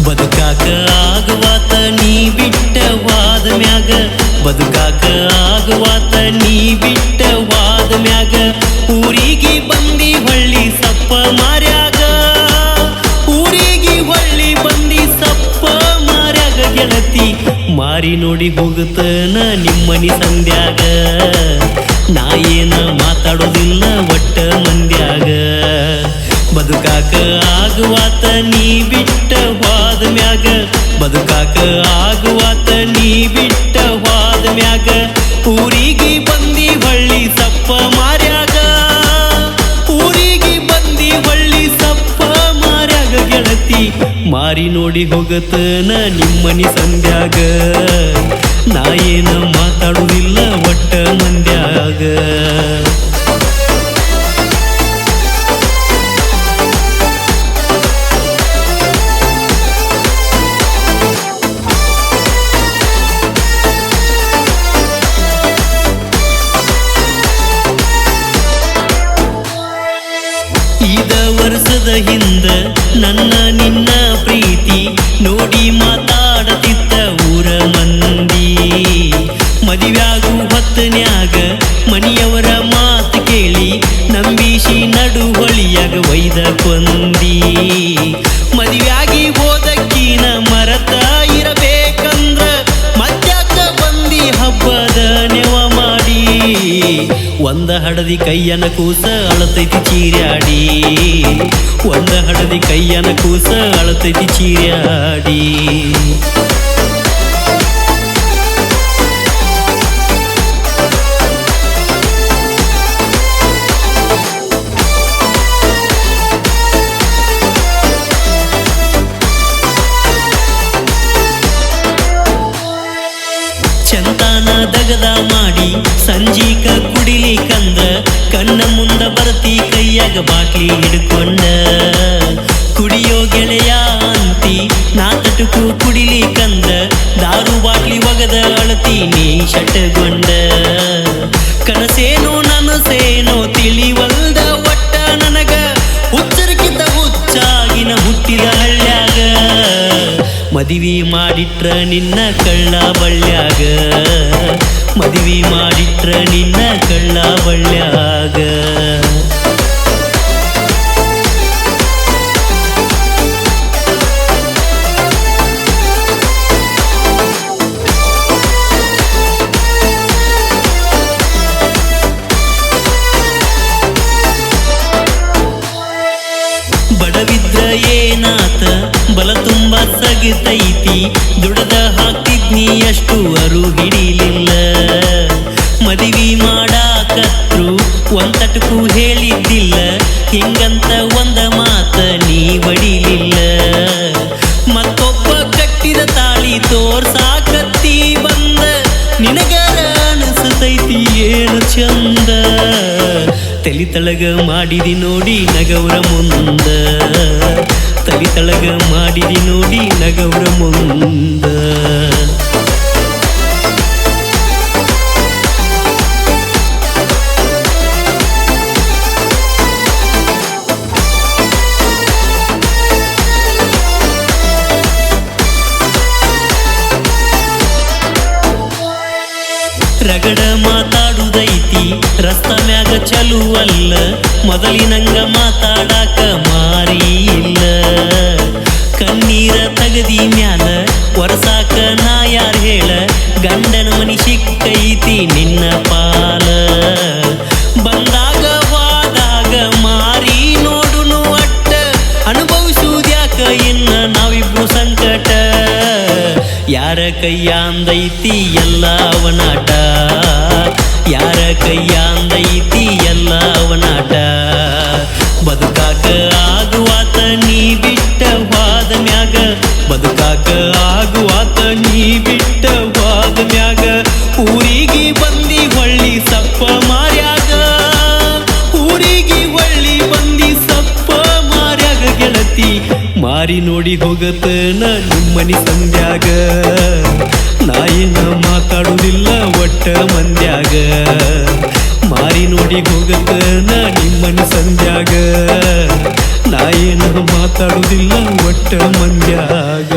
ಬದುಕಾಕ ಆಗುವಾತ ನೀ ಬಿಟ್ಟವಾದ ಮ್ಯಾಗ ಬದುಕಾಕ ಆಗುವಾತ ನೀ ಬಿಟ್ಟವಾದ ಮ್ಯಾಗ ಊರಿಗೆ ಬಂದಿ ಹೊಳ್ಳಿ ಸಪ್ಪ ಮಾರ್ಯಾಗ ಊರಿಗೆ ಹೊಳ್ಳಿ ಬಂದಿ ಸಪ್ಪ ಮಾರ್ಯಾಗ ಗೆಳತಿ ಮಾರಿ ನೋಡಿ ಹೋಗುತ್ತನ ನಿಮ್ಮನಿ ಸಂಧ್ಯಾಗ ನಾ ಏನ ಮಾತಾಡೋದಿಲ್ಲ ಒಟ್ಟ ಮಂದ್ಯಾಗ ಬದುಕಾಕ ಆಗುವಾತ ನೀ ಬಿಟ್ಟವಾದ ಮ್ಯಾಗ ಬದುಕಾಕ ಆಗುವಾತ ನೀ ಬಿಟ್ಟವಾದ ಮ್ಯಾಗ ಊರಿಗೆ ಬಂದಿ ಹೊಳ್ಳಿ ಸಪ್ಪ ಮಾರ್ಯಾಗ ಊರಿಗೆ ಬಂದಿ ಹೊಳ್ಳಿ ಸಪ್ಪ ಮಾರ್ಯಾಗ ಗೆಳತಿ ಮಾರಿ ನೋಡಿ ಹೋಗತನ ನಿಮ್ಮನಿ ಸಂಧ್ಯಾಗ ನಾ ಏನ ಮಾತಾಡುವುದಿಲ್ಲ ಒಟ್ಟ ಮಂದ್ಯಾಗ ವರ್ಷದ ಹಿಂದ ನನ್ನ ನಿನ್ನ ಪ್ರೀತಿ ನೋಡಿ ಮಾತಾಡತಿದ್ದ ಊರ ಮಂದಿ ಮದುವ್ಯಾಗು ಹೊತ್ತನ್ಯಾಗ ಮನಿಯವರ ಮಾತು ಕೇಳಿ ನಂಬಿಸಿ ನಡು ಹೊಳಿಯಾಗ ಒಯ್ದ ಕೊಂದಿ ಮದುವ್ಯಾಗಿ ಹೋದಕ್ಕಿನ ಮರತ ಇರಬೇಕಂದ್ರ ಮತ್ಯಾಕ ಬಂದಿ ಹಬ್ಬದ ನೆವ ಮಾಡಿ ಒಂದ ಹಡದಿ ಕೈಯನ ಕೂಸ ಅಳತೈತಿ ಚೀರ್ಯಾಡಿ ಒಂದ ಹಡದಿ ಕೈಯನ ಕೂಸ ಅಳತೈತಿ ಚೀರ್ಯಾಡಿ ಚಂತಾನ ದಗದ ಮಾಡಿ ಸಂಜೀಕ ಕುಡಿಲಿಕಂದ ಕಣ್ಣ ಮುಂದ ಬರ್ತಿ ಕೈಯಾಗ ಬಾಟ್ಲಿ ಹಿಡ್ಕೊಂಡ ಕುಡಿಯೋ ಗೆಳೆಯ ಅಂತಿ ನಾ ತಟುಕು ಕುಡಿಲಿಕಂದ ದಾರು ಬಾಟ್ಲಿ ಒಗದ ಅಳತೀನಿ ಶಟಗೊಂಡ ಕನಸೇನೋ ನನಸೇನೋ ತಿಳಿವಲ್ದ ಒಟ್ಟ ನನಗ ಹುಚ್ಚರಕ್ಕಿಂತ ಹುಚ್ಚಾಗಿನ ಹುಟ್ಟಿದ ಹಳ್ಳ್ಯಾಗ ಮದುವೆ ಮಾಡಿಟ್ರ ನಿನ್ನ ಕಳ್ಳ ಬಳ್ಳ್ಯಾಗ ಮದುವೆ ಮಾಡಿಟ್ರ ನಿನ್ನ ಕಳ್ಳ ಬಳ್ಳ್ಯಾಗ ಬಡವಿದ್ರ ಏನಾತ ಬಲ ತುಂಬ ಸಗತೈತಿ ದುಡದ ಹಾಕ್ತಿದ್ನಿ ಅಷ್ಟು ಅರು ಹಿಡಿಲಿಲ್ಲ ಮದುವೆ ಮಾಡಾಕತ್ರು ಒಂದಟಕು ಹೇಳಿದ್ದಿಲ್ಲ ಹಿಂಗಂತ ಒಂದ ಮಾತ ನೀ ಬಡಿಲಿಲ್ಲ ಮತ್ತೊಬ್ಬ ಕಟ್ಟಿದ ತಾಳಿ ತೋರ್ಸಾಕತ್ತಿ ಬಂದ ನಿನಗರ ಅನಿಸ್ತೈತಿ ಏನು ಚಂದ ತಲಿ ತಳಗ ಮಾಡಿದಿ ನೋಡಿ ನಗೌರ ಮುಂದ ತಲಿ ತಳಗ ಮಾಡಿದಿ ನೋಡಿ ನಗೌರ ಮುಂದ ರಗಡ ಮಾತಾಡುದೈತಿ ರಸ್ತ ಮ್ಯಾಗ ಚಲುವಲ್ಲ ಮೊದಲಿನಂಗ ಮಾತಾಡಾಕ ಮಾರಿ ಇಲ್ಲ ಕಣ್ಣೀರ ತಗದಿ ಮ್ಯಾಲ ಒರಸಾಕ ನಾ ಯಾರ ಹೇಳ ಗಂಡನ ಮನಿ ಸಿಕ್ಕೈತಿ ನಿನ್ನ ಪಾಲ ಬಂದಾಗ ವಾದಾಗ ಮಾರಿ ನೋಡುನು ಅಟ್ಟ ಅನುಭವಿಸುವುದ್ಯಾಕ ಇನ್ನ ನಾವಿಬ್ರು ಸಂಕಟ ಯಾರ ಕೈಯಾಂದೈತಿ ಎಲ್ಲ ಅವನಾಟ ಯಾರ ಕೈಯಾಂದೈತಿ ಎಲ್ಲ ಅವನಾಟ ಬದುಕಾಕ ಆಗುವಾತ ನೀ ಬಿಟ್ಟವಾದ ಮ್ಯಾಗ ಬದುಕಾಕ ಆಗುವಾತ ನೀ ಬಿಟ್ಟವಾದ ಮ್ಯಾಗ ಊರಿಗೆ ಬಂದಿ ಹೊಳ್ಳಿ ಸಪ್ಪ ಮಾರ್ಯಾಗ ಊರಿಗೆ ಮಾರಿ ನೋಡಿ ಹೋಗತನ ನಿಮ್ಮನಿ ಸಂಧ್ಯಾಗ ನಾ ಏನ ಮಾತಾಡುವುದಿಲ್ಲ ಒಟ್ಟ ಮಂದ್ಯಾಗ ಮಾರಿ ನೋಡಿ ಹೋಗತನ ನಿಮ್ಮನಿ ಸಂಧ್ಯಾಗ ನಾ ಏನ ಮಾತಾಡುವುದಿಲ್ಲ ಒಟ್ಟ ಮಂದ್ಯಾಗ